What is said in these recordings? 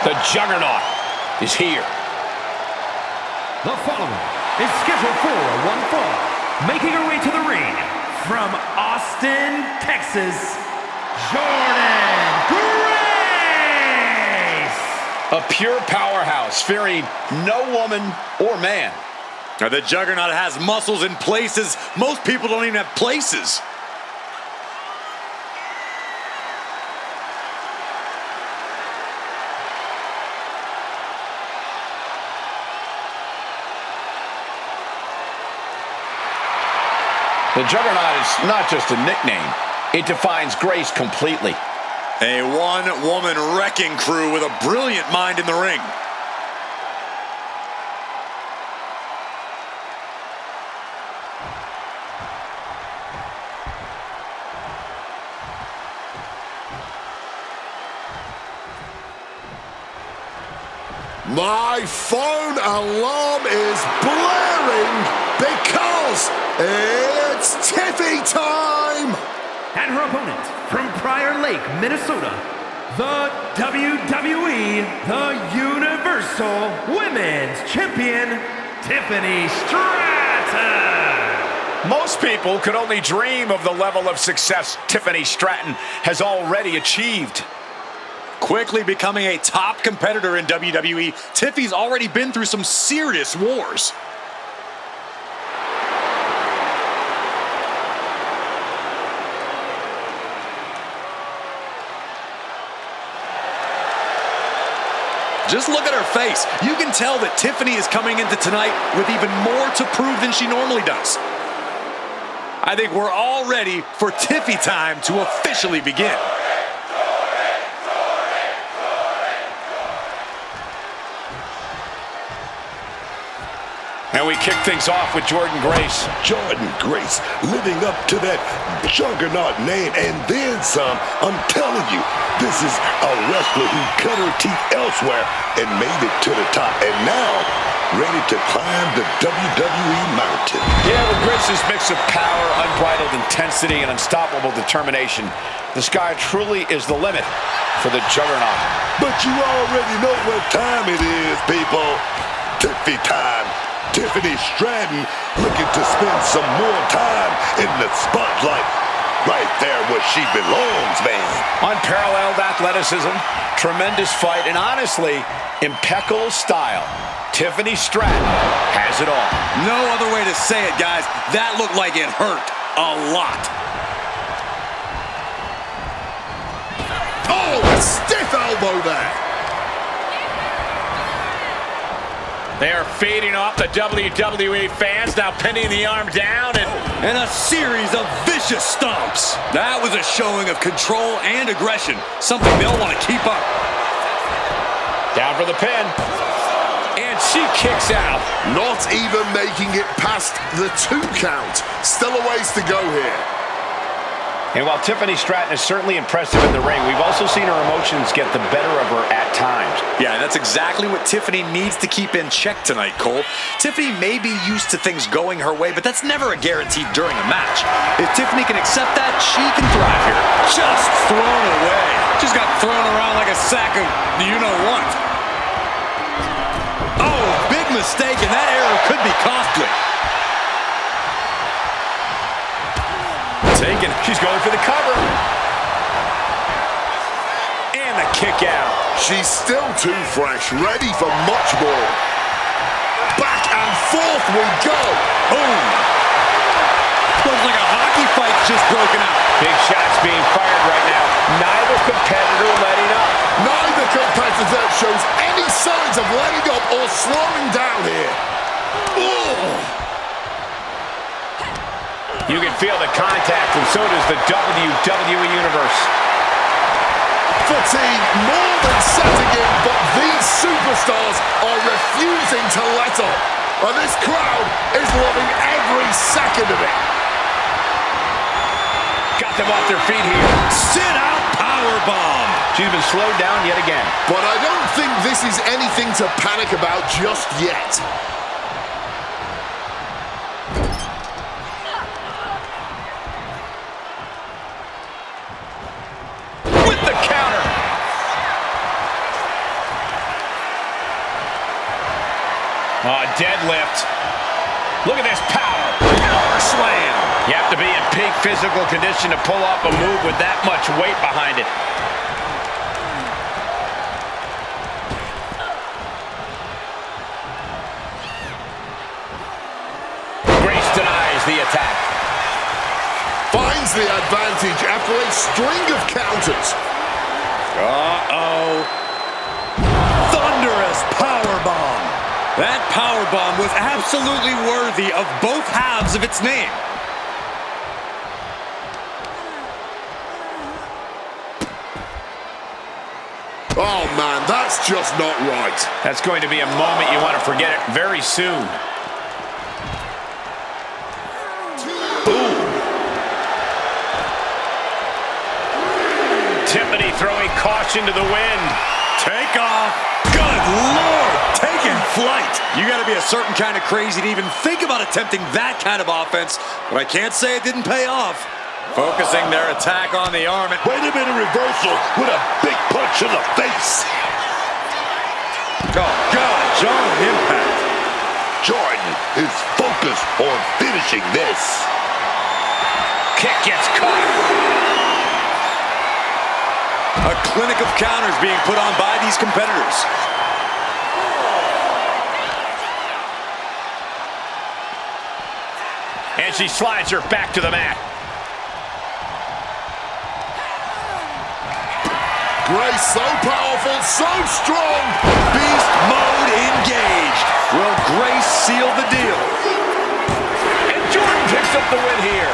The Juggernaut is here. The following is scheduled for one fall, making her way to the ring from Austin, Texas, Jordynne Grace. A pure powerhouse, fearing no woman or man. Now, the Juggernaut has muscles in places most people don't even have places. The Juggernaut is not just a nickname. It defines Grace completely. A one-woman wrecking crew with a brilliant mind in the ring. My phone alarm is blaring because it's Tiffy time! And her opponent from Prior Lake, Minnesota, the WWE, the Universal Women's Champion, Tiffany Stratton. Most people could only dream of the level of success Tiffany Stratton has already achieved. Quickly becoming a top competitor in WWE, Tiffy's already been through some serious wars. Just look at her face. You can tell that Tiffany is coming into tonight with even more to prove than she normally does. I think we're all ready for Tiffy time to officially begin. And we kick things off with Jordynne Grace. Jordynne Grace living up to that Juggernaut name and then some. I'm telling you, this is a wrestler who cut her teeth elsewhere and made it to the top. And now, ready to climb the WWE mountain. Yeah, with Grace's mix of power, unbridled intensity, and unstoppable determination, the sky truly is the limit for the Juggernaut. But you already know what time it is, people. Tiffy time. Tiffany Stratton looking to spend some more time in the spotlight. Right there where she belongs, man. Unparalleled athleticism, tremendous fight, and honestly, impeccable style. Tiffany Stratton has it all. No other way to say it, guys. That looked like it hurt a lot. Oh, a stiff elbow there. They are feeding off the WWE fans, now pinning the arm down and a series of vicious stomps. That was a showing of control and aggression, something they'll want to keep up. Down for the pin. And she kicks out. Not even making it past the 2 count. Still a ways to go here. And while Tiffany Stratton is certainly impressive in the ring, we've also seen her emotions get the better of her at times. Yeah, that's exactly what Tiffany needs to keep in check tonight, Cole. Tiffany may be used to things going her way, but that's never a guarantee during a match. If Tiffany can accept that, she can thrive here. Just thrown away. Just got thrown around like a sack of you-know-what. Oh, big mistake, and that error could be costly. Taken. She's going for the cover. And the kick out. She's still too fresh, ready for much more. Back and forth we go. Boom. Looks like a hockey fight's just broken out. Big shots being fired right now. Neither competitor letting up. Neither competitor shows any signs of letting up or slowing down here. Ugh. You can feel the contact, and so does the WWE Universe. Fatigue more than setting in, but these superstars are refusing to let up. And this crowd is loving every second of it. Got them off their feet here. Sit out powerbomb. She's been slowed down yet again. But I don't think this is anything to panic about just yet. Deadlift. Look at this power. Power slam. You have to be in peak physical condition to pull off a move with that much weight behind it. Grace denies the attack. Finds the advantage after a string of counters. Uh-oh. Thunderous powerbomb. That powerbomb was absolutely worthy of both halves of its name. Oh, man, that's just not right. That's going to be a moment you want to forget it very soon. Ooh. Tiffany throwing caution to the wind. Take off. Good Lord, taking flight. You got to be a certain kind of crazy to even think about attempting that kind of offense, but I can't say it didn't pay off. Focusing their attack on the arm. Wait a minute, reversal with a big punch in the face. Oh, God, John impact. Jordan is focused on finishing this. Kick gets caught. A clinic of counters being put on by these competitors. And she slides her back to the mat. Grace so powerful, so strong. Beast mode engaged. Will Grace seal the deal? And Jordan picks up the win here.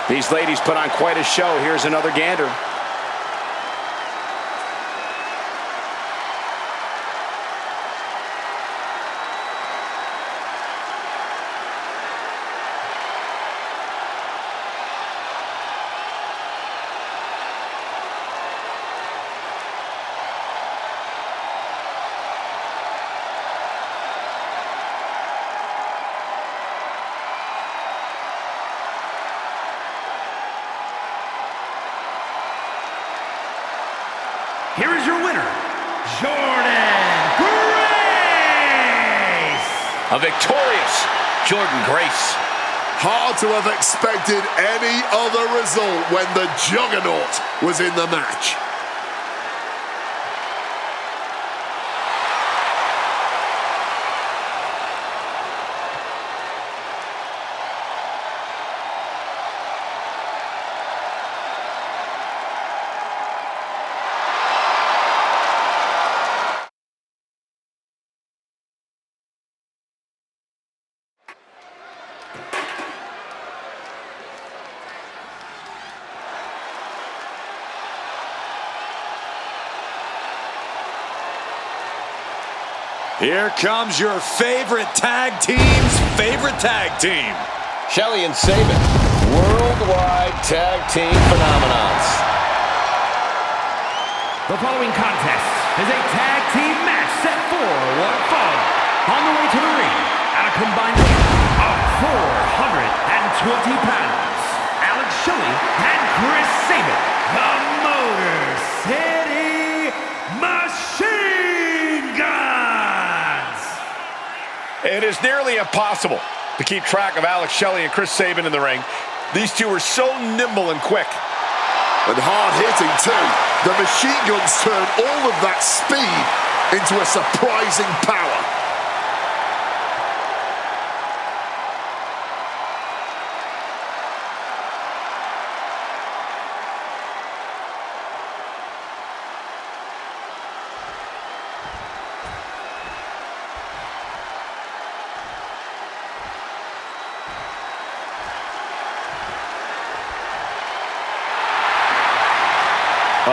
These ladies put on quite a show. Here's another gander. Here is your winner, Jordan Grace! A victorious Jordan Grace. Hard to have expected any other result when the Juggernaut was in the match. Here comes your favorite tag team's favorite tag team. Shelly and Sabin, worldwide tag team phenomenons. The following contest is a tag team match set for one fall. On the way to the ring, at a combined weight of 420 pounds, Alex Shelley and Chris Sabin, the Motor City Machine Guns! It is nearly impossible to keep track of Alex Shelley and Chris Sabin in the ring. These two are so nimble and quick. And hard-hitting, too. The machine guns turn all of that speed into a surprising power.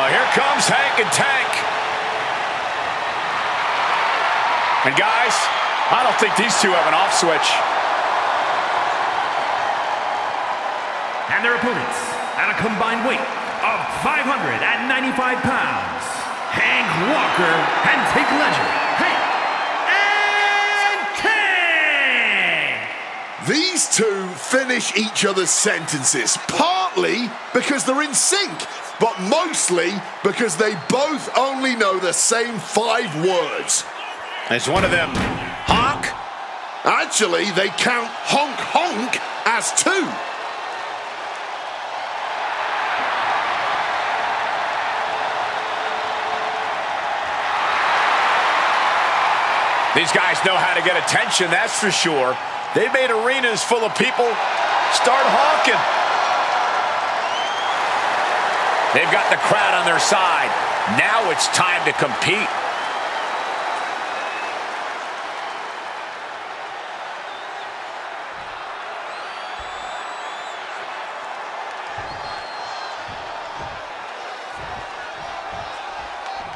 Here comes Hank and Tank. And guys, I don't think these two have an off switch. And their opponents, at a combined weight of 595 pounds, Hank Walker and Take Leisure, Hank and Tank! These two finish each other's sentences, partly because they're in sync, but mostly because they both only know the same 5 words. It's one of them honk. Actually, they count honk honk as 2. These guys know how to get attention, that's for sure. They've made arenas full of people start honking. They've got the crowd on their side. Now it's time to compete.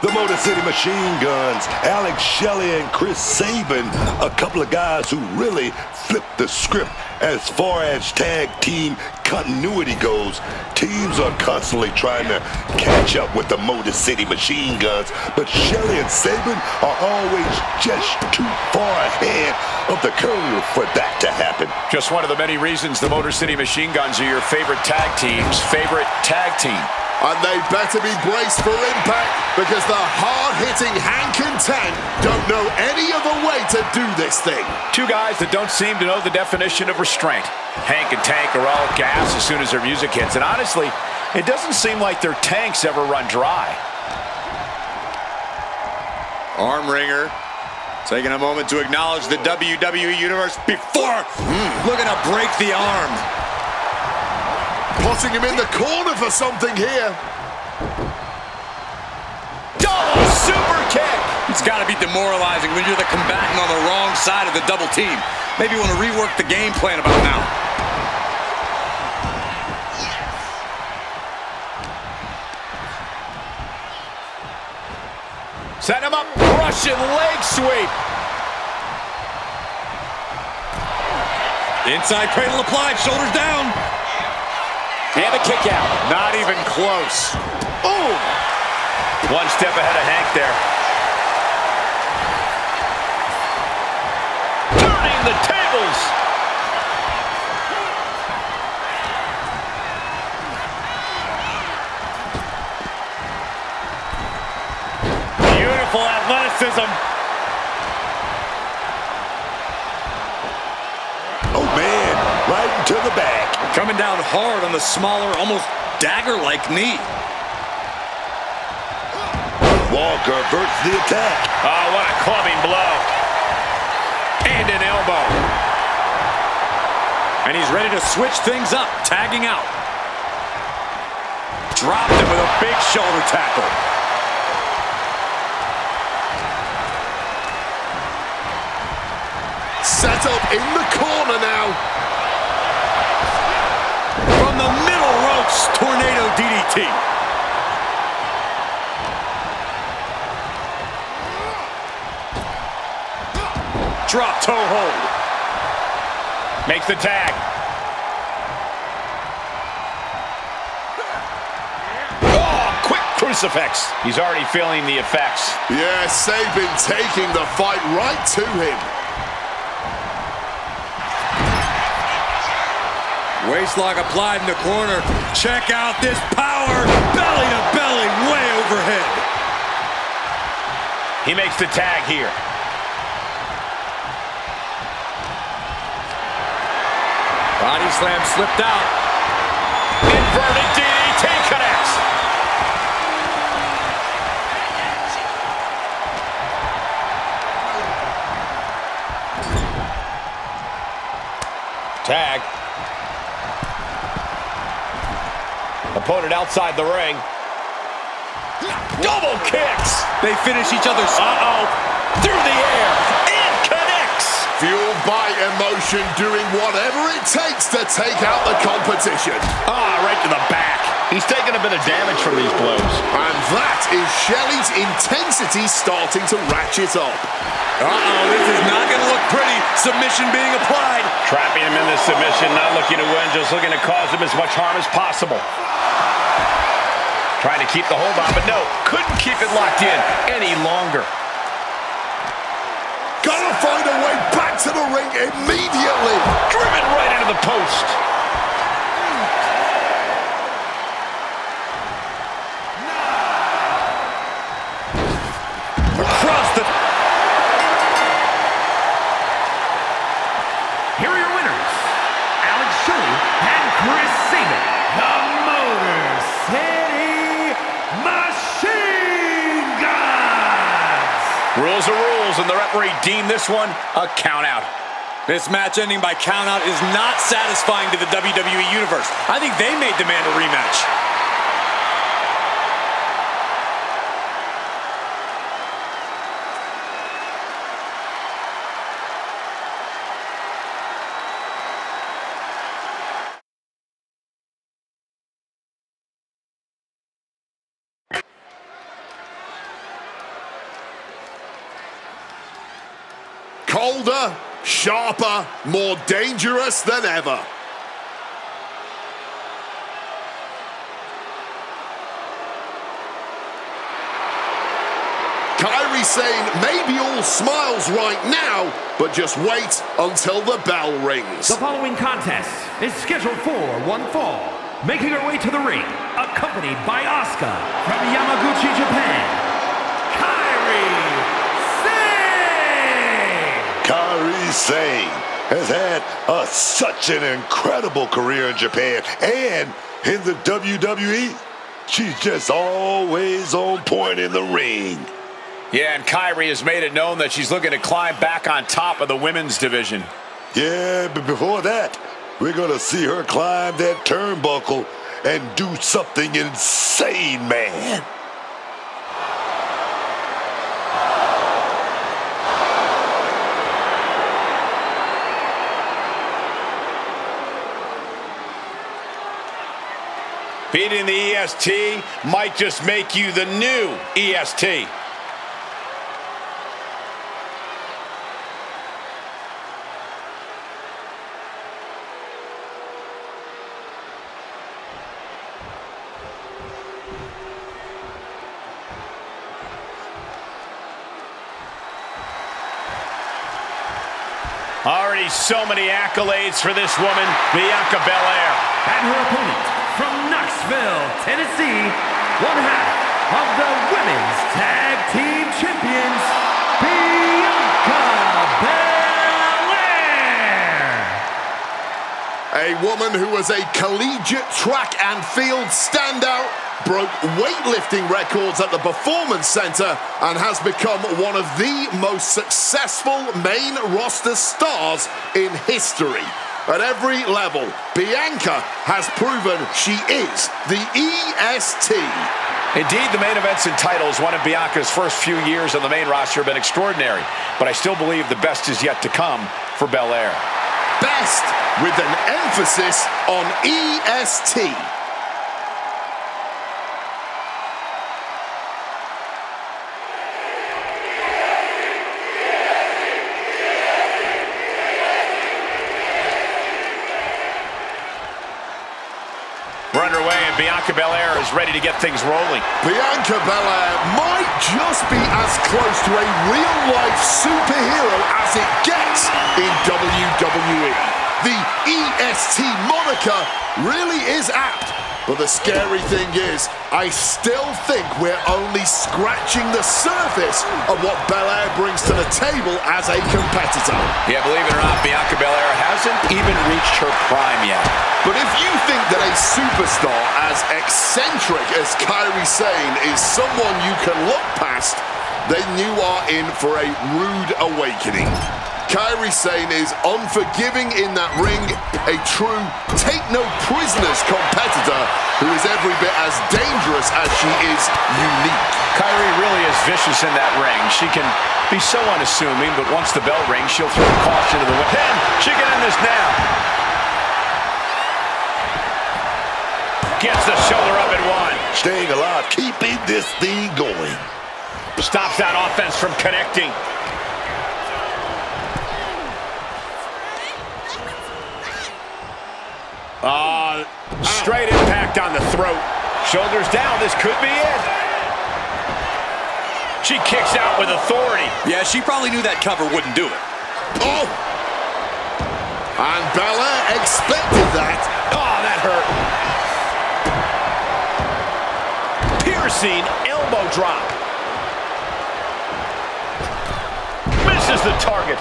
The Motor City Machine Guns, Alex Shelley and Chris Sabin, a couple of guys who really flipped the script as far as tag team continuity goes. Teams are constantly trying to catch up with the Motor City Machine Guns, but Shelley and Sabin are always just too far ahead of the curve for that to happen. Just one of the many reasons the Motor City Machine Guns are your favorite tag team's favorite tag team. And they better be braced for impact because the hard-hitting Hank and Tank don't know any other way to do this thing. 2 guys that don't seem to know the definition of restraint. Hank and Tank are all gas as soon as their music hits. And honestly, it doesn't seem like their tanks ever run dry. Arm wringer. Taking a moment to acknowledge the WWE Universe before looking to break the arm. Putting him in the corner for something here. Double super kick. It's got to be demoralizing when you're the combatant on the wrong side of the double team. Maybe you want to rework the game plan about now. Set him up. Russian leg sweep. Inside cradle applied, shoulders down. And a kick out. Not even close. Ooh. One step ahead of Hank there. Turning the tables. Beautiful athleticism. Oh man, right into the back. Coming down hard on the smaller, almost dagger-like knee. Walker verts the attack. Oh, what a clubbing blow. And an elbow. And he's ready to switch things up, tagging out. Dropped him with a big shoulder tackle. Set up in the corner now. From the middle ropes, tornado DDT. Drop toe hold. Makes the tag. Oh, quick crucifix. He's already feeling the effects. Yeah, Sabin taking the fight right to him. Waistlock applied in the corner. Check out this power. Belly to belly, way overhead. He makes the tag here. Body slam slipped out. Inverted DDT connects. Tag. Opponent outside the ring. Double kicks. They finish each other's. Through the air. And connects. Fueled by emotion, doing whatever it takes to take out the competition. Right to the back. He's taking a bit of damage from these blows. And that is Shelley's intensity starting to ratchet up. This is not going to look pretty. Submission being applied. Trapping him in this submission, not looking to win, just looking to cause him as much harm as possible. Trying to keep the hold on, but no, couldn't keep it locked in any longer. Gotta find a way back into the ring immediately. Driven right into the post. Across the... Here are your winners, Alex Shelley and Chris Sabin, the Motor City Machine Guns. Rules are rules, and the referee deemed this one a count-out. This match ending by countout is not satisfying to the WWE Universe. I think they may demand a rematch. Colder, sharper, more dangerous than ever. Kairi Sane may be all smiles right now, but just wait until the bell rings. The following contest is scheduled for one fall. Making her way to the ring, accompanied by Asuka from Yamaguchi, Japan, Kairi Sane has had such an incredible career in Japan and in the WWE. She's just always on point in the ring. Yeah, and Kairi has made it known that she's looking to climb back on top of the women's division. Yeah, but before that, we're going to see her climb that turnbuckle and do something insane, man. Beating the EST might just make you the new EST. Already so many accolades for this woman, Bianca Belair. and her opponent from Knoxville, Tennessee, one half of the Women's Tag Team Champions, Bianca Belair. A woman who was a collegiate track and field standout, broke weightlifting records at the Performance Center, and has become one of the most successful main roster stars in history. At every level, Bianca has proven she is the EST. Indeed, the main events and titles, one of Bianca's first few years on the main roster, have been extraordinary. But I still believe the best is yet to come for Belair. Best with an emphasis on EST. We're underway, and Bianca Belair is ready to get things rolling. Bianca Belair might just be as close to a real-life superhero as it gets in WWE. The EST moniker really is apt, but the scary thing is, I still think we're only scratching the surface of what Belair brings to the table as a competitor. Yeah, believe it or not, Bianca Belair hasn't even reached her prime yet. But if you think that a superstar as eccentric as Kairi Sane is someone you can look past, then you are in for a rude awakening. Kairi Sane is unforgiving in that ring, a true take-no-prisoners competitor who is every bit as dangerous as she is unique. Kairi really is vicious in that ring. She can be so unassuming, but once the bell rings, she'll throw caution to the wind. And she can end this now. Gets the shoulder up at one. Staying alive, keeping this thing going. Stops that offense from connecting. Straight impact on the throat. Shoulders down, this could be it. She kicks out with authority. Yeah, she probably knew that cover wouldn't do it. Oh! And Belair expected that. Oh, that hurt. Piercing elbow drop. Misses the target.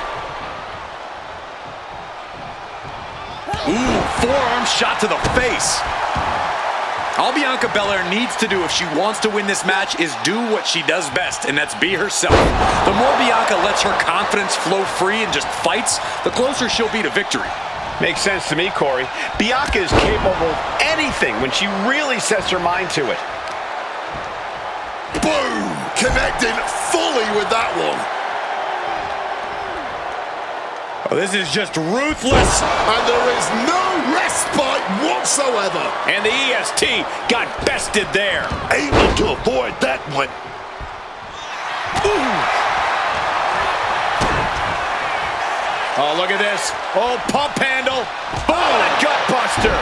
Ooh, forearm shot to the face. All Bianca Belair needs to do if she wants to win this match is do what she does best, and that's be herself. The more Bianca lets her confidence flow free and just fights, the closer she'll be to victory. Makes sense to me, Corey. Bianca is capable of anything when she really sets her mind to it. Boom! Connecting fully with that one. Oh, this is just ruthless. And there is no respite whatsoever. And the EST got bested there. Able to avoid that one. Ooh. Oh, look at this. Oh, pump handle. Oh, a gut buster.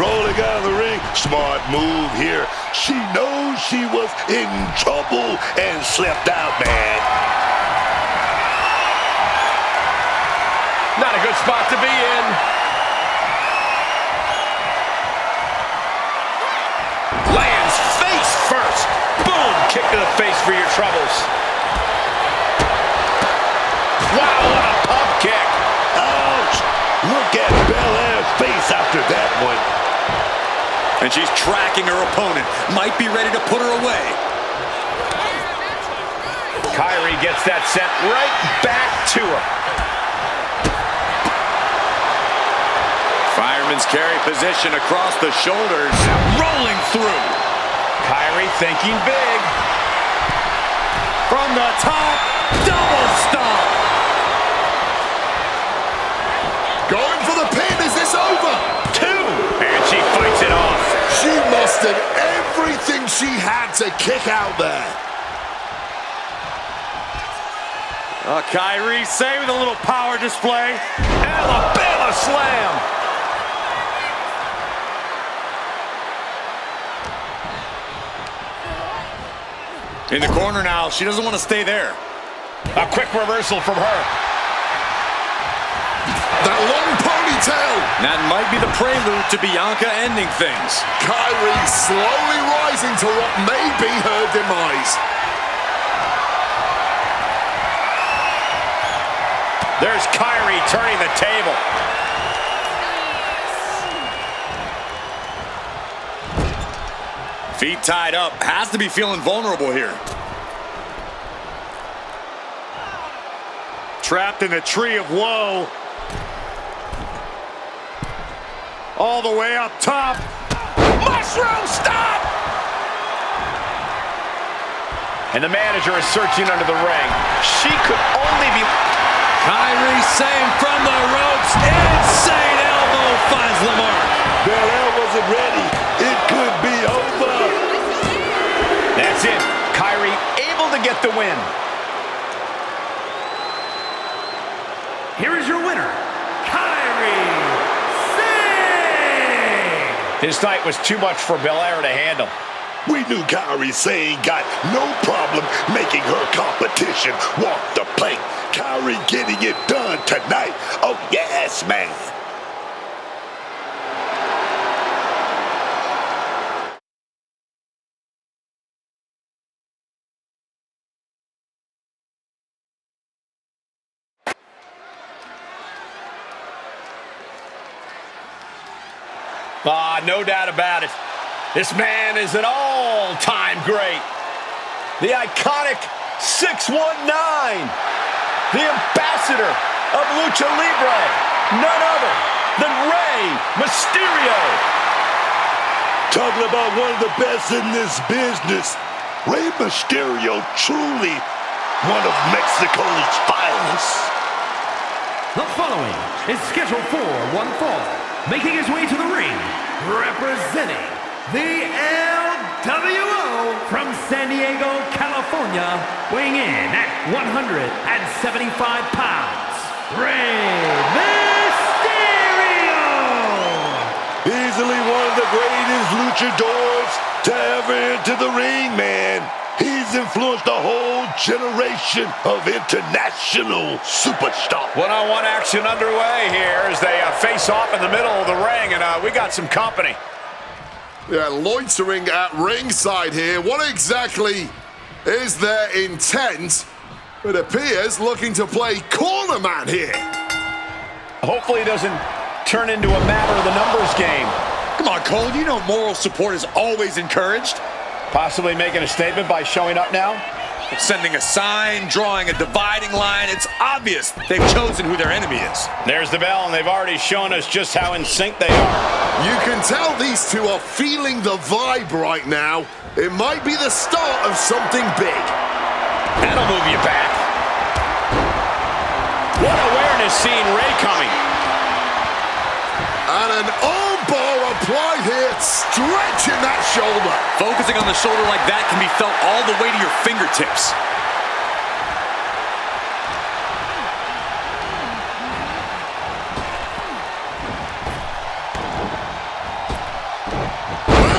Rolling out of the ring. Smart move here. She knows she was in trouble and slipped out, man. Not a good spot to be in. Lands face first. Boom! Kick to the face for your troubles. Wow, what a pump kick. Ouch! Look at Belair's face after that one. And she's tracking her opponent. Might be ready to put her away. Kyrie gets that sent right back to her. Fireman's carry position across the shoulders. Rolling through. Kyrie thinking big. From the top. Double stomp. Going for the pin. Is this over? 2. And she fights it off. She mustered everything she had to kick out there. Kyrie saving a little power display. Alabama slam. In the corner now. She doesn't want to stay there. A quick reversal from her. That long ponytail. That might be the prelude to Bianca ending things. Kyrie slowly rising to what may be her demise. There's Kyrie turning the table. Feet tied up. Has to be feeling vulnerable here. Trapped in a tree of woe. All the way up top. Mushroom stop! And the manager is searching under the ring. She could only be... Kyrie saying from the ropes. Insane elbow finds the mark. Belair wasn't ready. It could be over. That's it. Kyrie able to get the win. Here is your winner, Kyrie Sane! This night was too much for Belair to handle. We knew Kyrie Sane got no problem making her competition walk the plank. Kyrie getting it done tonight. Oh, yes, man. No doubt about it. This man is an all-time great. The iconic 619. The ambassador of Lucha Libre. None other than Rey Mysterio. Talking about one of the best in this business. Rey Mysterio, truly one of Mexico's finest. The following is scheduled for one fall. Making his way to the ring, representing the LWO from San Diego, California, weighing in at 175 pounds, Rey Mysterio! Easily one of the greatest luchadors to ever enter the ring, man. He's in influenced a whole generation of international superstars. One-on-one action underway here as they face off in the middle of the ring, and we got some company. Yeah, loitering at ringside here. What exactly is their intent? It appears looking to play corner man here. Hopefully it doesn't turn into a matter of the numbers game. Come on, Cole, you know moral support is always encouraged. Possibly making a statement by showing up now? Sending a sign, drawing a dividing line. It's obvious they've chosen who their enemy is. There's the bell, and they've already shown us just how in sync they are. You can tell these two are feeling the vibe right now. It might be the start of something big. That'll move you back. What awareness seeing Ray coming. And an armbar applied here, stretching that shoulder. Focusing on the shoulder like that can be felt all the way to your fingertips.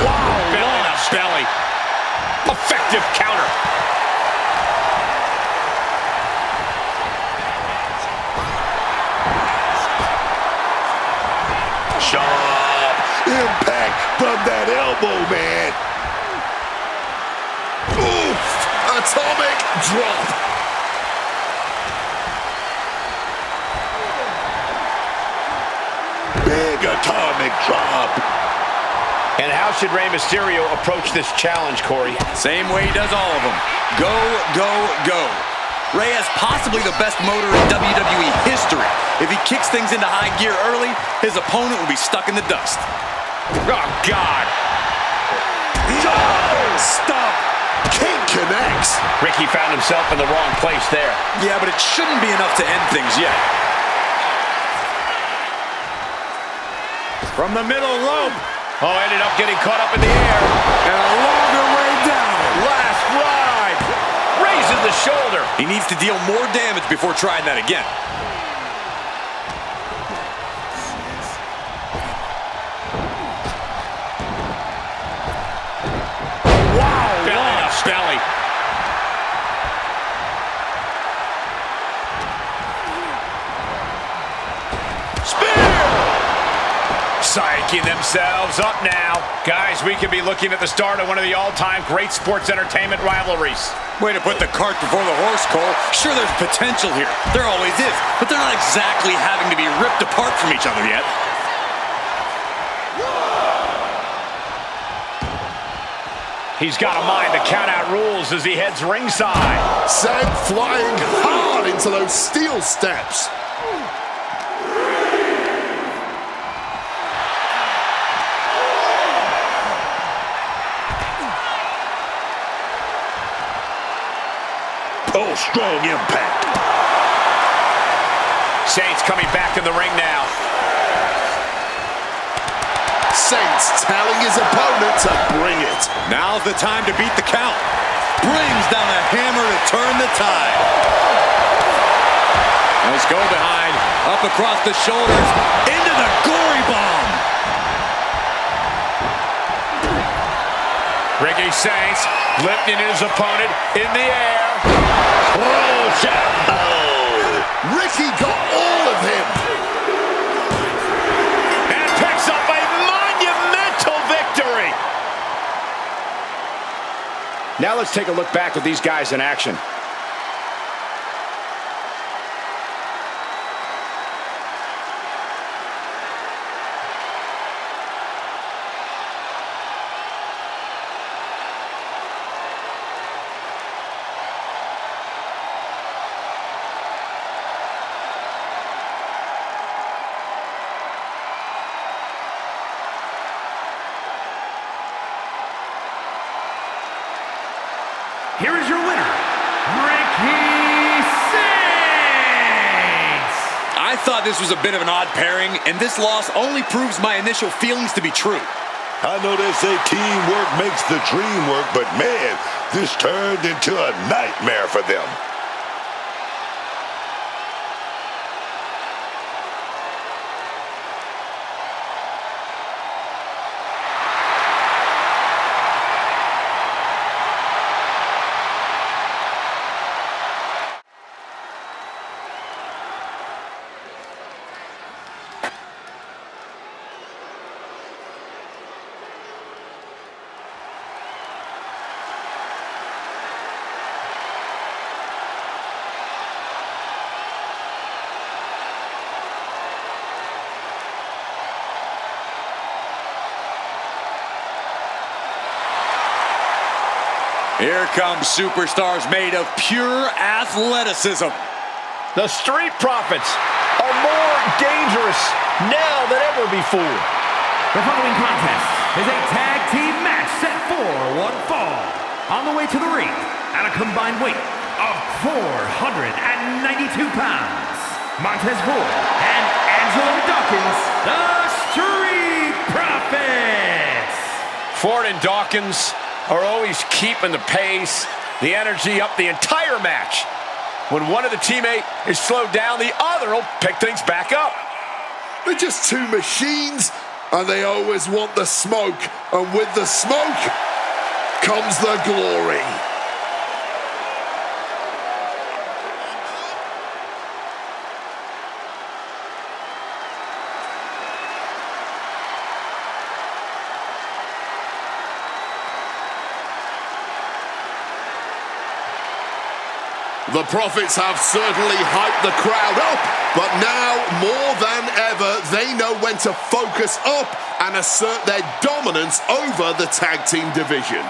Wow, belly to belly. Effective counter. Sharp impact from that elbow, man. Oof! Atomic drop. Big atomic drop. And how should Rey Mysterio approach this challenge, Corey? Same way he does all of them. Go, go, go. Rey has possibly the best motor in WWE history. If he kicks things into high gear early, his opponent will be stuck in the dust. Oh, God. Stop. King connects. Ricky found himself in the wrong place there. Yeah, but it shouldn't be enough to end things yet. From the middle rope. Oh, ended up getting caught up in the air. And a longer way down. Last ride. Raises the shoulder. He needs to deal more damage before trying that again. Wow. Belly to belly. Psyching themselves up now. Guys, we could be looking at the start of one of the all-time great sports entertainment rivalries. Way to put the cart before the horse, Cole. Sure, there's potential here. There always is. But they're not exactly having to be ripped apart from each other yet. He's got a mind to count out rules as he heads ringside. Sent flying hard into those steel steps. Oh, strong impact. Saints coming back in the ring now. Saints telling his opponent to bring it. Now's the time to beat the count. Brings down a hammer to turn the tide. Nice go behind. Up across the shoulders. Into the gory bomb. Ricky Saints lifting his opponent in the air. Ricky got all of him. And picks up a monumental victory. Now let's take a look back at these guys in action. Here is your winner, Ricky Saints! I thought this was a bit of an odd pairing, and this loss only proves my initial feelings to be true. I know they say teamwork makes the dream work, but man, this turned into a nightmare for them. Here comes superstars made of pure athleticism. The Street Profits are more dangerous now than ever before. The following contest is a tag team match set for one fall. On the way to the ring at a combined weight of 492 pounds, Montez Ford and Angelo Dawkins, the Street Profits. Ford and Dawkins are always keeping the pace, the energy up the entire match. When one of the teammates is slowed down, the other will pick things back up. They're just two machines, and they always want the smoke. And with the smoke comes the glory. The Profits have certainly hyped the crowd up, but now, more than ever, they know when to focus up and assert their dominance over the tag team division.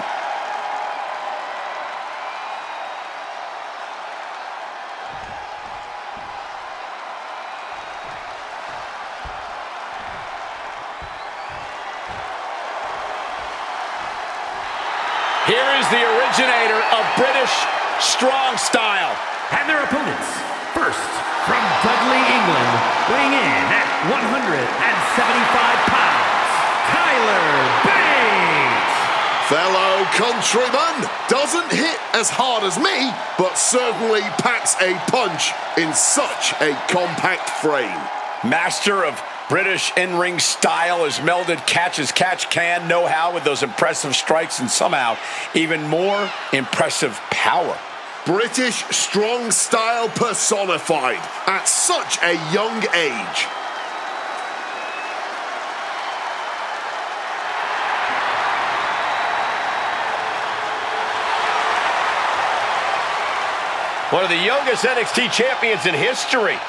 Here is the originator of British strong style. And their opponents, first, from Dudley, England, weighing in at 175 pounds, Tyler Bates. Fellow countryman, doesn't hit as hard as me, but certainly packs a punch in such a compact frame. Master of British in-ring style has melded catch-as-catch-can know-how with those impressive strikes and somehow even more impressive power. British strong style personified at such a young age. One of the youngest NXT champions in history.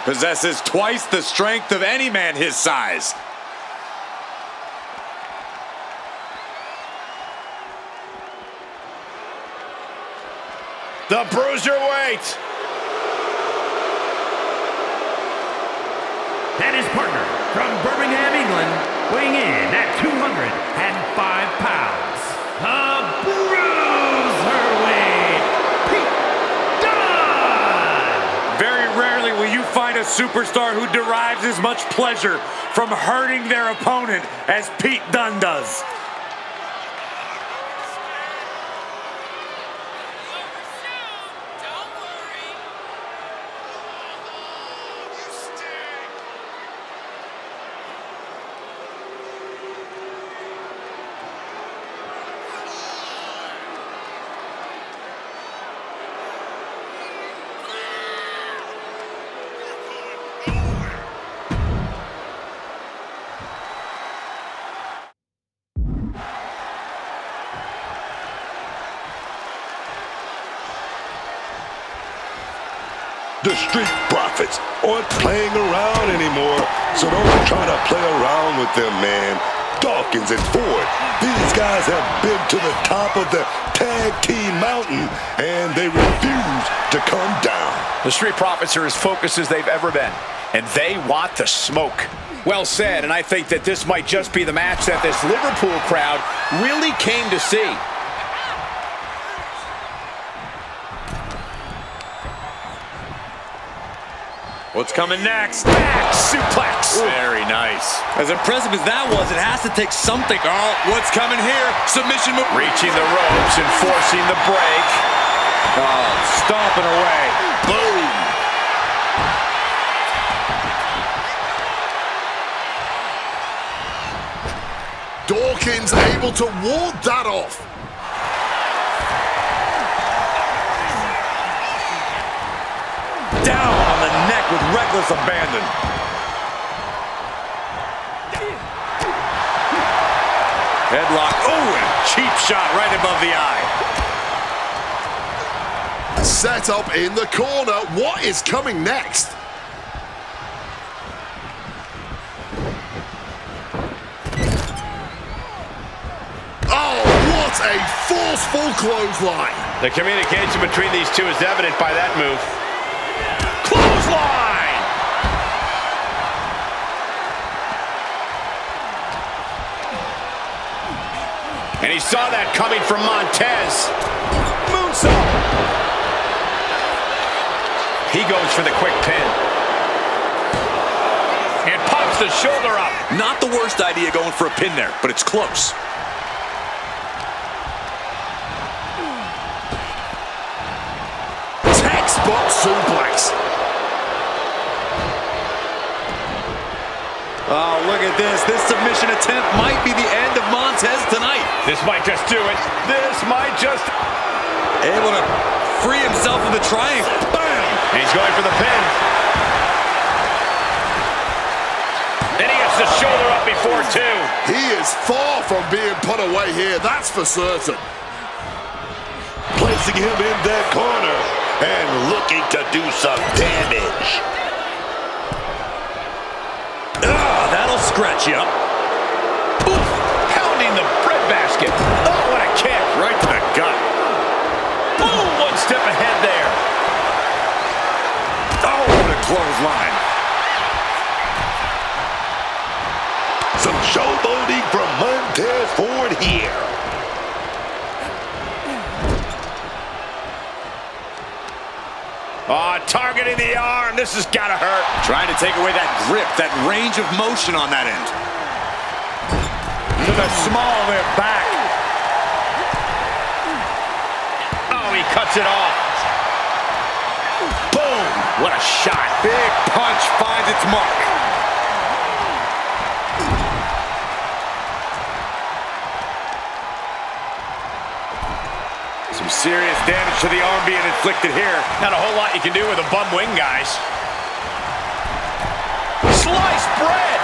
Possesses twice the strength of any man his size. The Bruiserweight. And his partner from Birmingham, England, weighing in at 205 pounds, the Bruiserweight, Pete Dunne. Very rarely will you find a superstar who derives as much pleasure from hurting their opponent as Pete Dunne does. The Street Profits aren't playing around anymore, so don't try to play around with them, man. Dawkins and Ford, these guys have been to the top of the tag team mountain, and they refuse to come down. The Street Profits are as focused as they've ever been, and they want the smoke. Well said, and I think that this might just be the match that this Liverpool crowd really came to see. What's coming next? Back suplex. Very nice. As impressive as that was, it has to take something. Oh, what's coming here? Submission move. Reaching the ropes and forcing the break. Oh, stomping away. Boom! Dawkins able to ward that off. Down on the neck with reckless abandon. Headlock. Oh, and a cheap shot right above the eye. Set up in the corner. What is coming next? Oh, what What a forceful clothesline. The communication between these two is evident by that move. Clothesline! And he saw that coming from Montez. Moonsault! He goes for the quick pin. And pops the shoulder up. Not the worst idea going for a pin there, but it's close. Textbook suplex. Oh, look at this. This submission attempt might be the end of Montez tonight. This might just do it. This might just... Able to free himself of the triangle. Bam! And he's going for the pin. And he gets the shoulder up before two. He is far from being put away here, that's for certain. Placing him in that corner and looking to do some damage. That'll scratch you up. Oof, pounding the breadbasket. Oh, what a kick. Right to the gut. Boom, one step ahead there. Oh, what a clothesline. Some showboating from Montez Ford here. Oh, targeting the arm. This has got to hurt. Trying to take away that grip, that range of motion on that end. To the small of their back. Oh, he cuts it off. Boom. What a shot. Big punch finds its mark. Some serious damage to the arm being inflicted here. Not a whole lot you can do with a bum wing, guys. Sliced bread.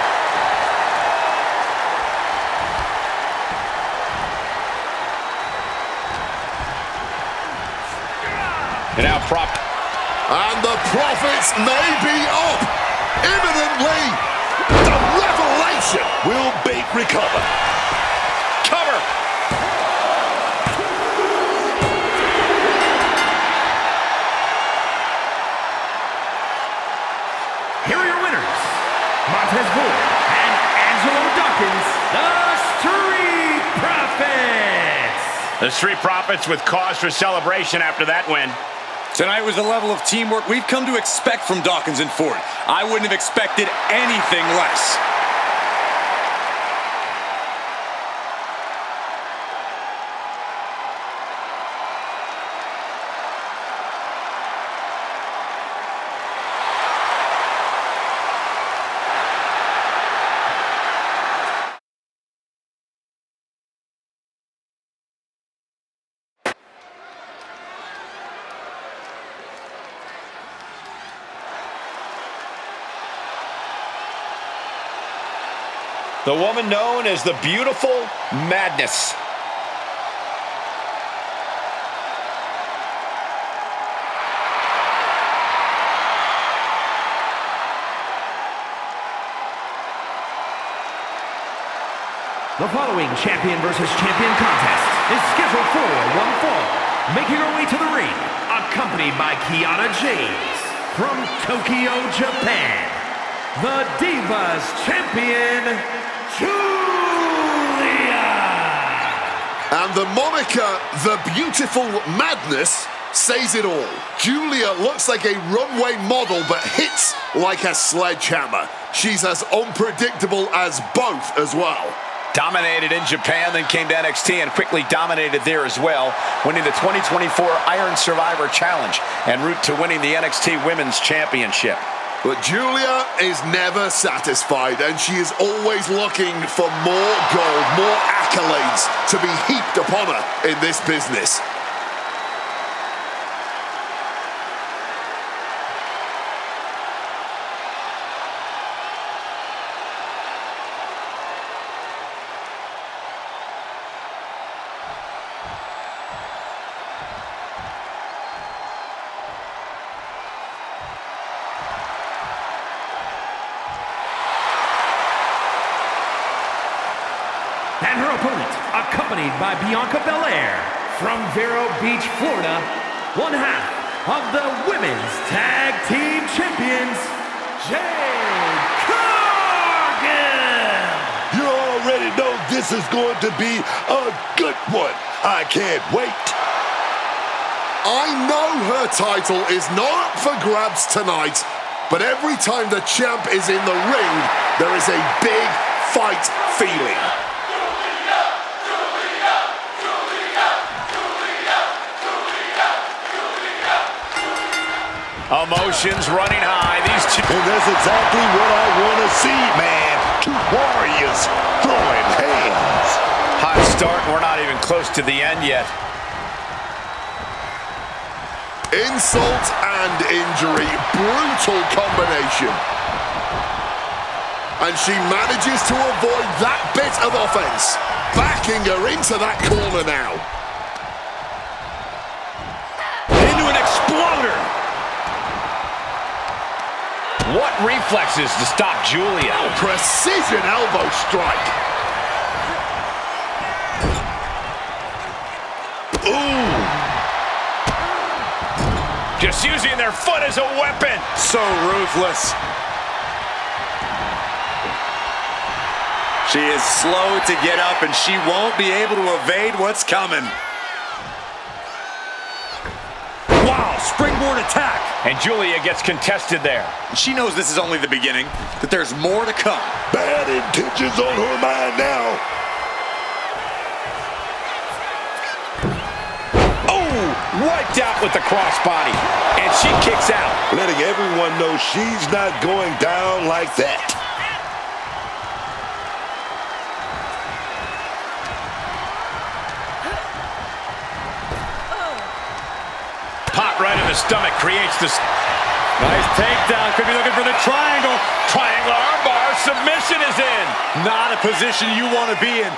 And now prop. And the profits may be up imminently. The revelation. Will Bate recover? Cover. Here are your winners, Montez Ford and Angelo Dawkins, the Street Profits. The Street Profits with cause for celebration after that win. Tonight was a level of teamwork we've come to expect from Dawkins and Ford. I wouldn't have expected anything less. The woman known as the Beautiful Madness. The following champion versus champion contest is scheduled for one fall. Making her way to the ring, accompanied by Kiana James from Tokyo, Japan. The Divas Champion, Julia! And the moniker, The Beautiful Madness, says it all. Julia looks like a runway model, but hits like a sledgehammer. She's as unpredictable as both as well. Dominated in Japan, then came to NXT and quickly dominated there as well, winning the 2024 Iron Survivor Challenge en route to winning the NXT Women's Championship. But Julia is never satisfied, and she is always looking for more gold, more accolades to be heaped upon her in this business. And her opponent, accompanied accompanied by Bianca Belair from Vero Beach, Florida, one half of the Women's Tag Team Champions, Jade Cargill. You already know this is going to be a good one. I can't wait. I know her title is not up for grabs tonight, but every time the champ is in the ring, there is a big fight feeling. Emotions running high. These two. And that's exactly what I want to see, man. Two warriors throwing hands. Hot start. We're not even close to the end yet. Insult and injury. Brutal combination. And she manages to avoid that bit of offense. Backing her into that corner now. Into an exploder. What reflexes to stop Julia? Precision elbow strike. Ooh. Just using their foot as a weapon. So ruthless. She is slow to get up, and she won't be able to evade what's coming. Wow, springboard attack. And Julia gets contested there. She knows this is only the beginning, that there's more to come. Bad intentions on her mind now. Wiped out with the crossbody. And she kicks out. Letting everyone know she's not going down like that. Pot right in the stomach creates this. Nice takedown. Could be looking for the triangle. Triangle armbar. Submission is in. Not a position you want to be in.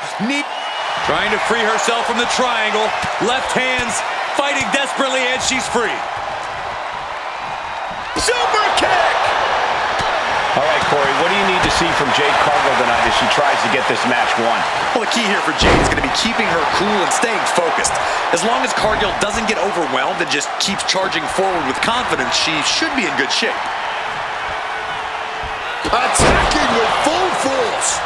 Trying to free herself from the triangle. Left hands fighting desperately, and she's free. Super kick! All right, Corey, what do you need to see from Jade Cargill tonight as she tries to get this match won? Well, the key here for Jade is going to be keeping her cool and staying focused. As long as Cargill doesn't get overwhelmed and just keeps charging forward with confidence, she should be in good shape. Attacking with full force.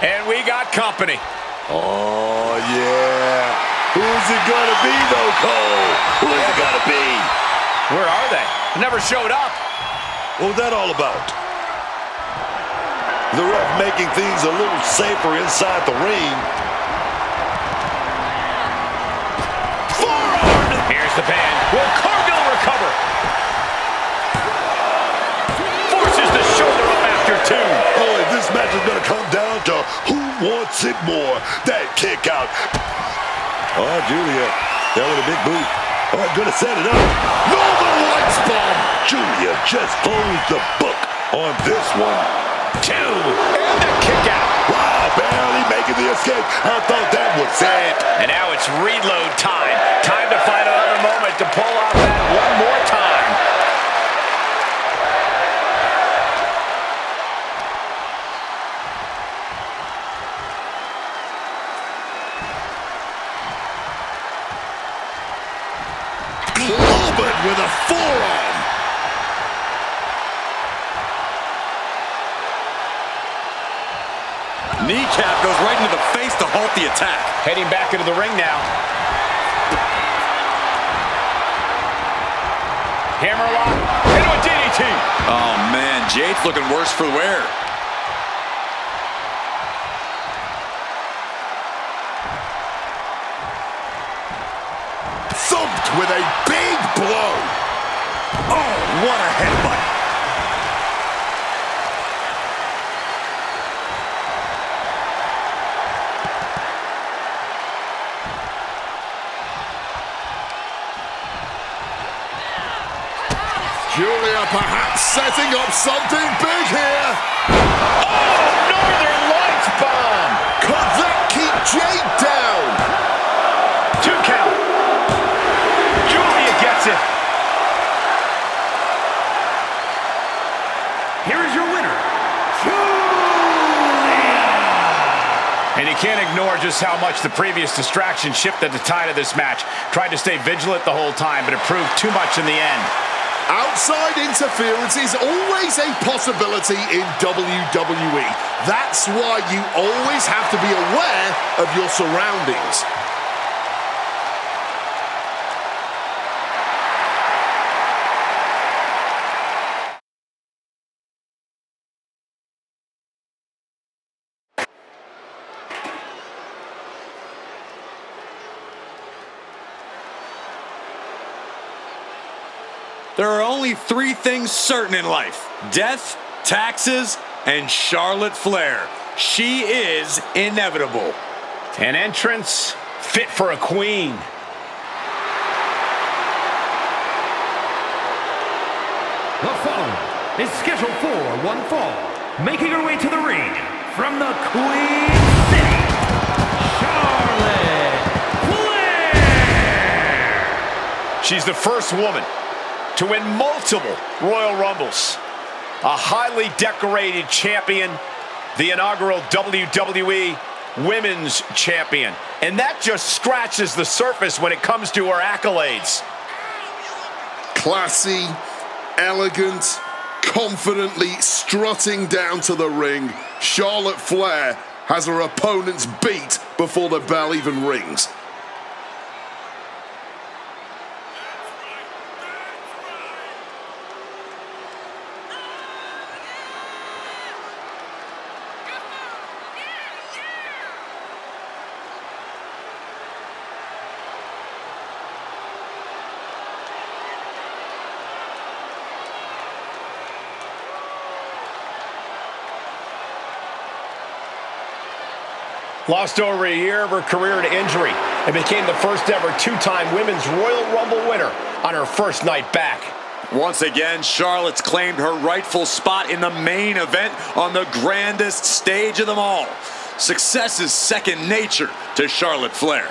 And we got company. Oh, yeah. Who's it gonna be, though, Cole? Who's it gonna be? Where are they? Never showed up. What was that all about? The ref making things a little safer inside the ring. Forearm! Here's the pin. Will Cargill recover? Forces the shoulder up after two. Oh, and this match is gonna come down to who wants it more. That kick out. Oh, Julia, that was a big boot. Oh, gonna set it up. Northern Lights bomb. Julia just closed the book on this one. Two. And the kick out. Wow, barely making the escape. I thought that was it. And now it's reload time. Time to find another moment to pull off that one more time. Clobbered with a forearm. Kneecap goes right into the face to halt the attack. Heading back into the ring now. Hammerlock into a DDT. Oh, man, Jade's looking worse for wear. Thumped with a big blow. Oh, what a headbutt. Julia perhaps setting up something big here. Oh, Northern Lights bomb. Could that keep Jade down? 2 count. Julia gets it. Here is And you can't ignore just how much the previous distraction shifted the tide of this match. Tried to stay vigilant the whole time, but it proved too much in the end. Outside interference is always a possibility in WWE. That's why you always have to be aware of your surroundings. There are only three things certain in life: death, taxes, and Charlotte Flair. She is inevitable. An entrance fit for a queen. The following is scheduled for one fall. Making her way to the ring from the Queen City, Charlotte Flair! She's the first woman to win multiple Royal Rumbles, a highly decorated champion, the inaugural WWE Women's Champion. And that just scratches the surface when it comes to her accolades. Classy, elegant, confidently strutting down to the ring, Charlotte Flair has her opponents beat before the bell even rings. Lost over a year of her career to injury and became the first ever two-time Women's Royal Rumble winner on her first night back. Once again, Charlotte's claimed her rightful spot in the main event on the grandest stage of them all. Success is second nature to Charlotte Flair.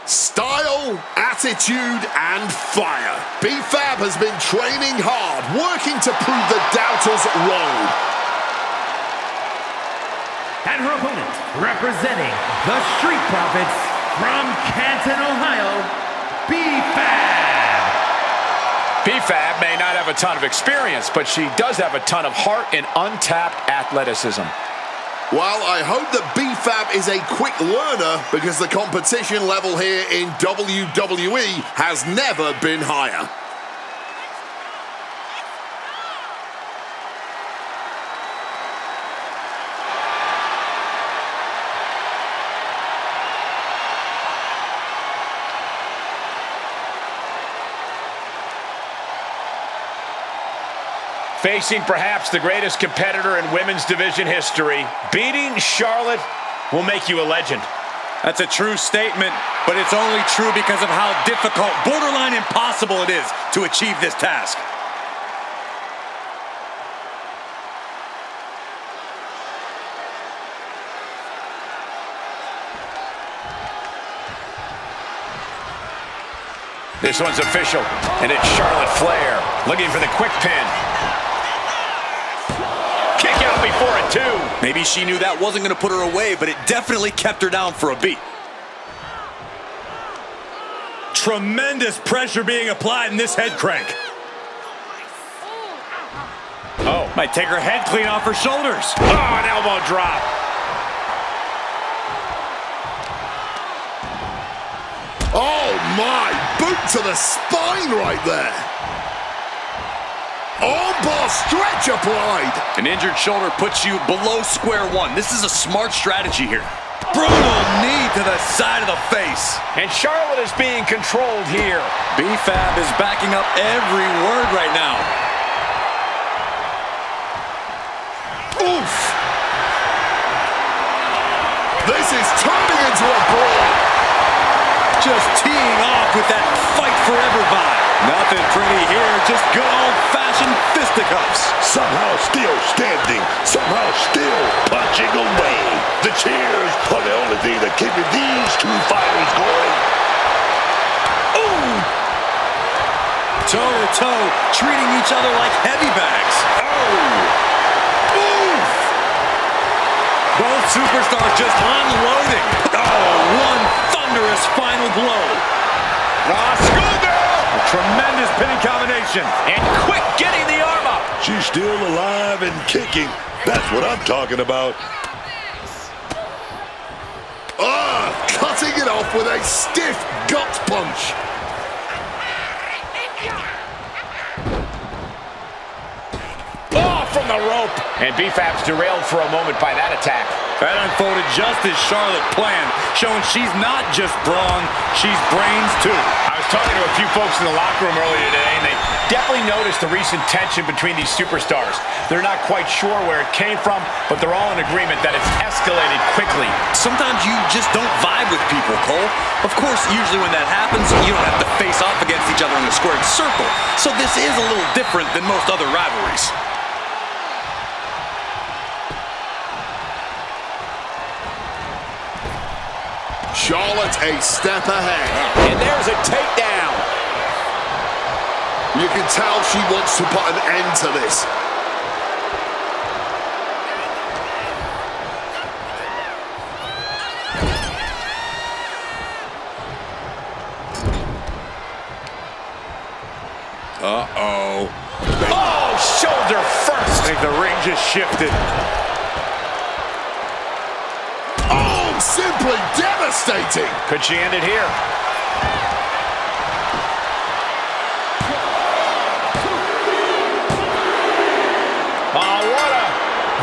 Style, attitude, and fire. B-Fab has been training hard, working to prove the doubters wrong. And her opponent, representing the Street Profits from Canton, Ohio, B-Fab. B-Fab may not have a ton of experience, but she does have a ton of heart and untapped athleticism. Well, I hope that B-Fab is a quick learner because the competition level here in WWE has never been higher. Facing perhaps the greatest competitor in women's division history, beating Charlotte will make you a legend. That's a true statement, but it's only true because of how difficult, borderline impossible it is to achieve this task. This one's official, and it's Charlotte Flair looking for the quick pin. Kick out before it, too. Maybe she knew that wasn't going to put her away, but it definitely kept her down for a beat. Tremendous pressure being applied in this head crank. Oh, might take her head clean off her shoulders. Oh, an elbow drop. Oh my, boot to the spine right there. Armbar stretch applied. An injured shoulder puts you below square one. This is a smart strategy here. Brutal knee to the side of the face. And Charlotte is being controlled here. B-Fab is backing up every word right now. Oof. This is turning into a brawl. Just teeing off with that fight forever vibe. Nothing pretty here, just good old-fashioned fisticuffs. Somehow still standing, somehow still punching away. The cheers are the only thing that keeping these two fighters going. Ooh! Toe-to-toe, treating each other like heavy bags. Oh! Oof! Both superstars just unloading. Oh, one thunderous final blow. Schoolgirl! A tremendous pinning combination. And quick getting the arm up. She's still alive and kicking. That's what I'm talking about. Cutting it off with a stiff gut punch. From the rope. And BFAB's derailed for a moment by that attack. That unfolded just as Charlotte planned, showing she's not just brawn, she's brains too. I was talking to a few folks in the locker room earlier today, and they definitely noticed the recent tension between these superstars. They're not quite sure where it came from, but they're all in agreement that it's escalated quickly. Sometimes you just don't vibe with people, Cole. Of course, usually when that happens, you don't have to face off against each other in a squared circle. So this is a little different than most other rivalries. Charlotte a step ahead. And there's a takedown. You can tell she wants to put an end to this. Uh-oh. Oh, shoulder first. I think the ring just shifted. Simply devastating. Could she end it here? Oh, what a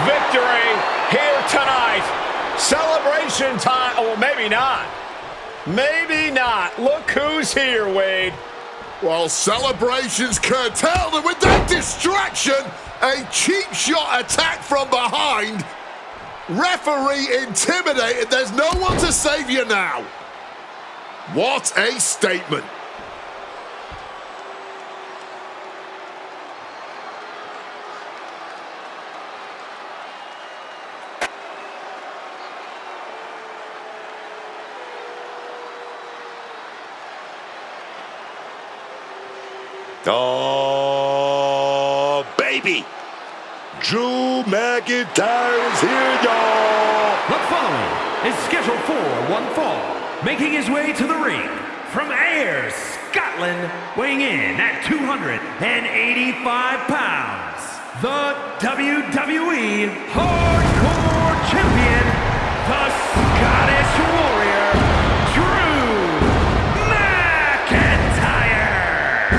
victory here tonight. Celebration time. Oh, well, maybe not. Maybe not. Look who's here, Wade. Well, celebrations curtailed, and with that distraction, a cheap shot attack from behind. Referee intimidated. There's no one to save you now. What a statement. Oh, baby. Drew McIntyre is here, y'all. The following is scheduled for one fall, making his way to the ring from Ayr, Scotland, weighing in at 285 pounds, the WWE Hardcore Champion, the Scottish Warrior, Drew McIntyre.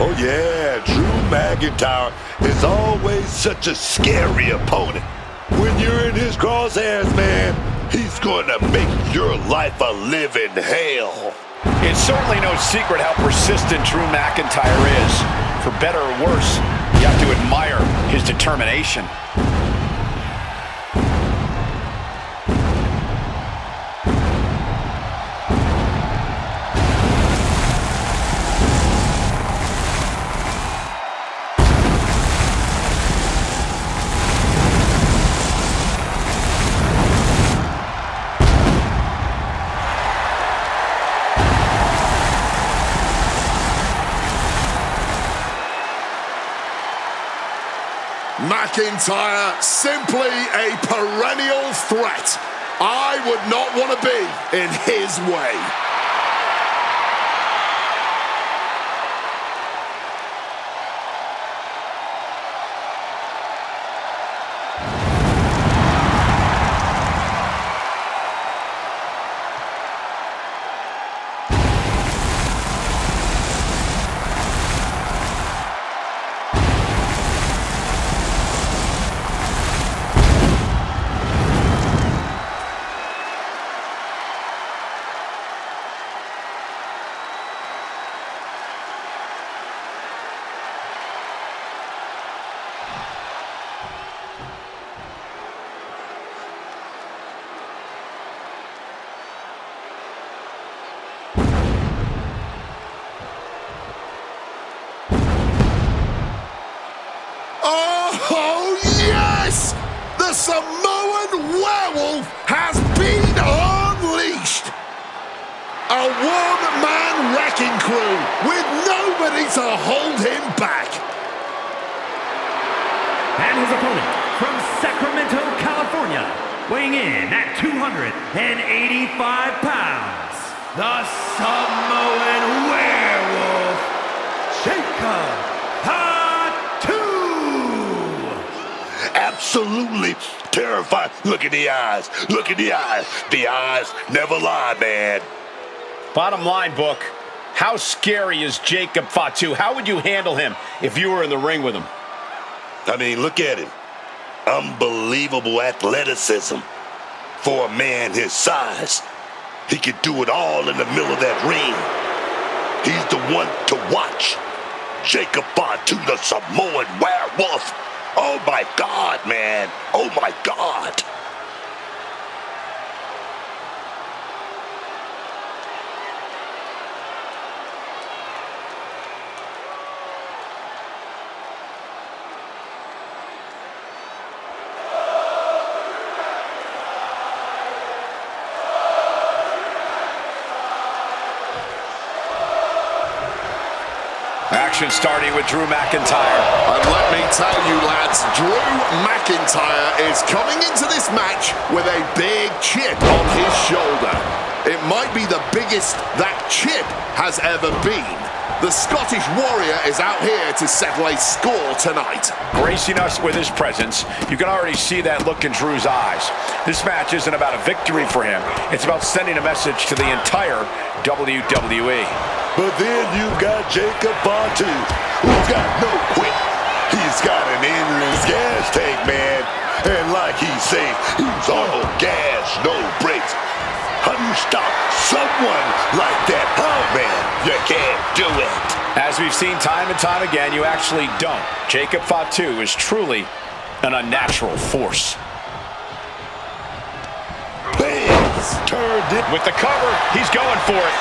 Oh, yeah, Drew McIntyre is always such a scary opponent. When you're in his crosshairs, man, he's going to make your life a living hell. It's certainly no secret how persistent Drew McIntyre is. For better or worse, you have to admire his determination. McIntyre, simply a perennial threat. I would not want to be in his way. Samoan werewolf has been unleashed. A one-man wrecking crew with nobody to hold him back. And his opponent from Sacramento, California, weighing in at 285 pounds, the Samoan werewolf, Jacob Fatu. Absolutely terrifying. Look at the eyes. Look at the eyes. The eyes never lie, man. Bottom line, Book, how scary is Jacob Fatu? How would you handle him if you were in the ring with him? I mean, look at him. Unbelievable athleticism. For a man his size, he could do it all in the middle of that ring. He's the one to watch. Jacob Fatu, the Samoan werewolf. Oh my God, man. Oh my God. Action starting with Drew McIntyre. And let me tell you, lads, Drew McIntyre is coming into this match with a big chip on his shoulder. It might be the biggest that chip has ever been. The Scottish Warrior is out here to settle a score tonight. Gracing us with his presence, you can already see that look in Drew's eyes. This match isn't about a victory for him. It's about sending a message to the entire WWE. But then you've got Jacob Fatu, who's got no quit. He's got an endless gas tank, man. And like he says, he's all gas, no brakes. How do you stop someone like that? Oh, man, you can't do it. As we've seen time and time again, you actually don't. Jacob Fatu is truly an unnatural force. Bands turned it. With the cover, he's going for it.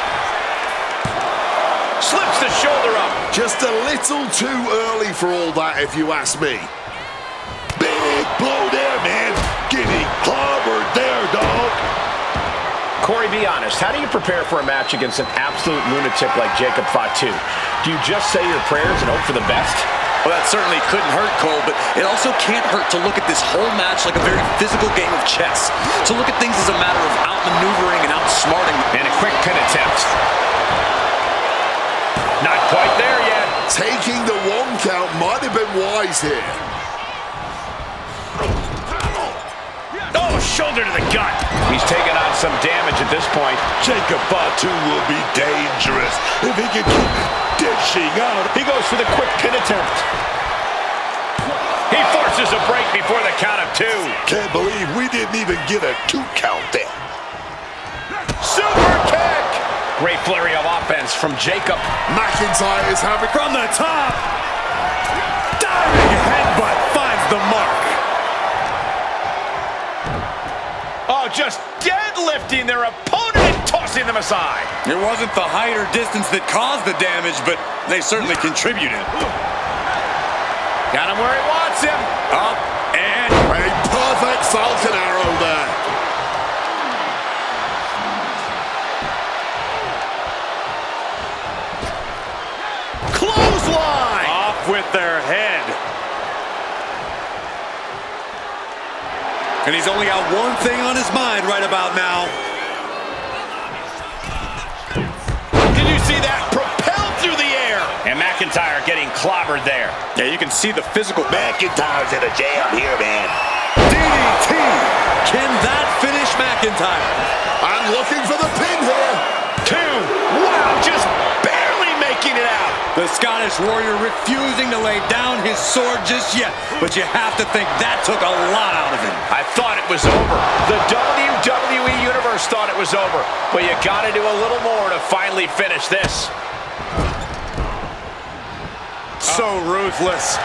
Slips the shoulder up. Just a little too early for all that, if you ask me. Big blow there, man. Getting clobbered there, dog. Corey, be honest. How do you prepare for a match against an absolute lunatic like Jacob Fatu? Do you just say your prayers and hope for the best? Well, that certainly couldn't hurt, Cole, but it also can't hurt to look at this whole match like a very physical game of chess. To look at things as a matter of outmaneuvering and outsmarting. And a quick pin attempt. Not quite there yet. Taking the one count might have been wise here. Oh, shoulder to the gut. He's taking on some damage at this point. Jacob Fatu will be dangerous if he can keep dishing out. He goes for the quick pin attempt. He forces a break before the count of two. Can't believe we didn't even get a 2 count there. Super kick. Great flurry of offense from Jacob. McIntyre is having... From the top, diving headbutt finds the mark. Oh, just deadlifting their opponent and tossing them aside. It wasn't the height or distance that caused the damage, but they certainly contributed. Got him where he wants him. Up and... A perfect Falcon Arrow there. Clothesline. off with their head. And he's only got one thing on his mind right about now. Did you see that? Propelled through the air. And McIntyre getting clobbered there. Yeah, you can see the physical. McIntyre's in a jam here, man. DDT! Can that finish McIntyre? And looking for the pin here. 2. Wow, just barely making it out. The Scottish Warrior refusing to lay down his sword just yet. But you have to think that took a lot out of him. I thought it was over. The WWE Universe thought it was over. But you got to do a little more to finally finish this. So ruthless.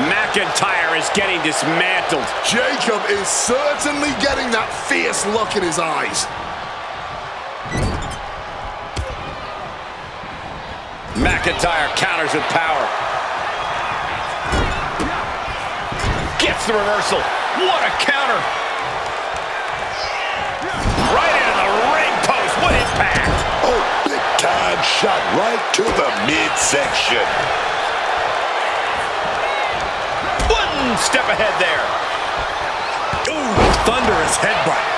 McIntyre is getting dismantled. Jacob is certainly getting that fierce look in his eyes. McIntyre counters with power. Gets the reversal. What a counter. Right into the ring post. What impact. Oh, big time shot right to the midsection. One step ahead there. Ooh, thunderous headbutt.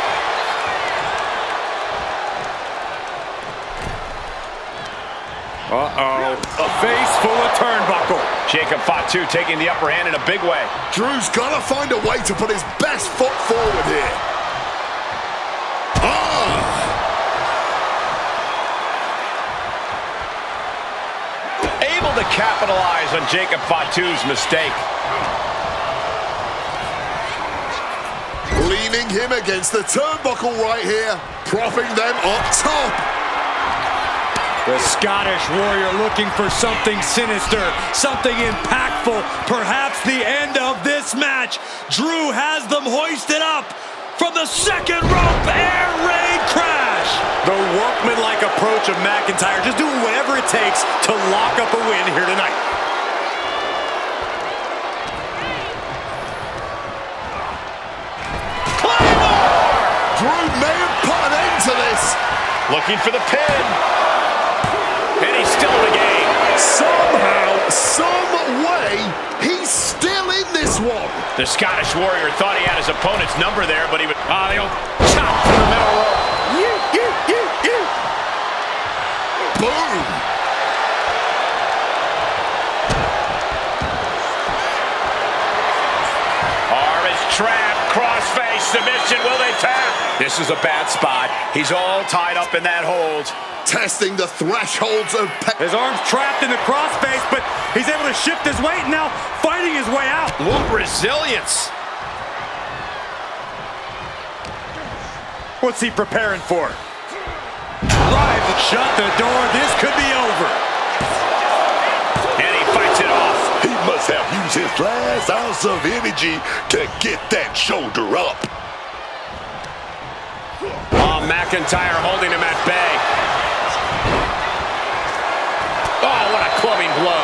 Uh-oh, a face full of turnbuckle. Jacob Fatu taking the upper hand in a big way. Drew's got to find a way to put his best foot forward here. Able to capitalize on Jacob Fatu's mistake. Leaning him against the turnbuckle right here, propping them up top. The Scottish Warrior looking for something sinister, something impactful, perhaps the end of this match. Drew has them hoisted up from the second rope, air raid crash. The workmanlike approach of McIntyre, just doing whatever it takes to lock up a win here tonight. Drew may have put an end to this. Looking for the pin. And he's still in the game. Somehow, some way, he's still in this one. The Scottish Warrior thought he had his opponent's number there, but he would they'll chop through the middle rope. Boom. Arm is trapped, crossface submission, will they tap? This is a bad spot. He's all tied up in that hold. Testing the thresholds of His arm's trapped in the crossface, but he's able to shift his weight, now fighting his way out. Look, resilience. What's he preparing for? Drive, shut the door, this could be over. And he fights it off. He must have used his last ounce of energy to get that shoulder up. Oh, McIntyre holding him at bay. Oh, what a clubbing blow.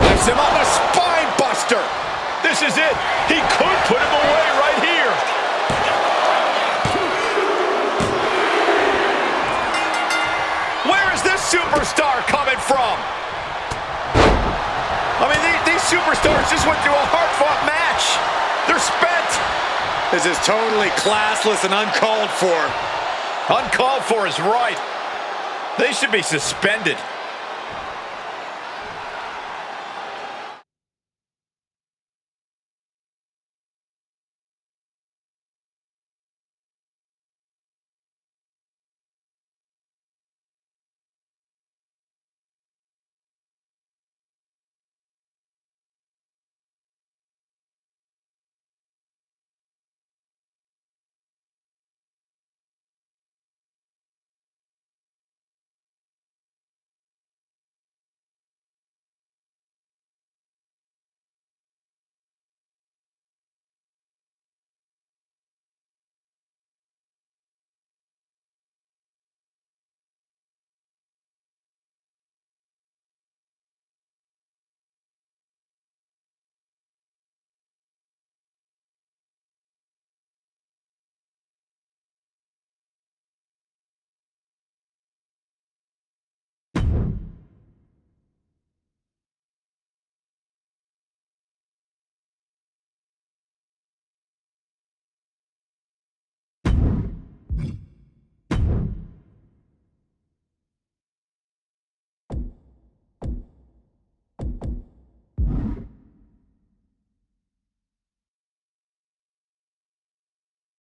Lifts him up, a spine buster. This is it. He could put him away right here. Where is this superstar coming from? I mean, these superstars just went through a hard-fought match. They're spent. This is totally classless and uncalled for. Uncalled for is right. They should be suspended.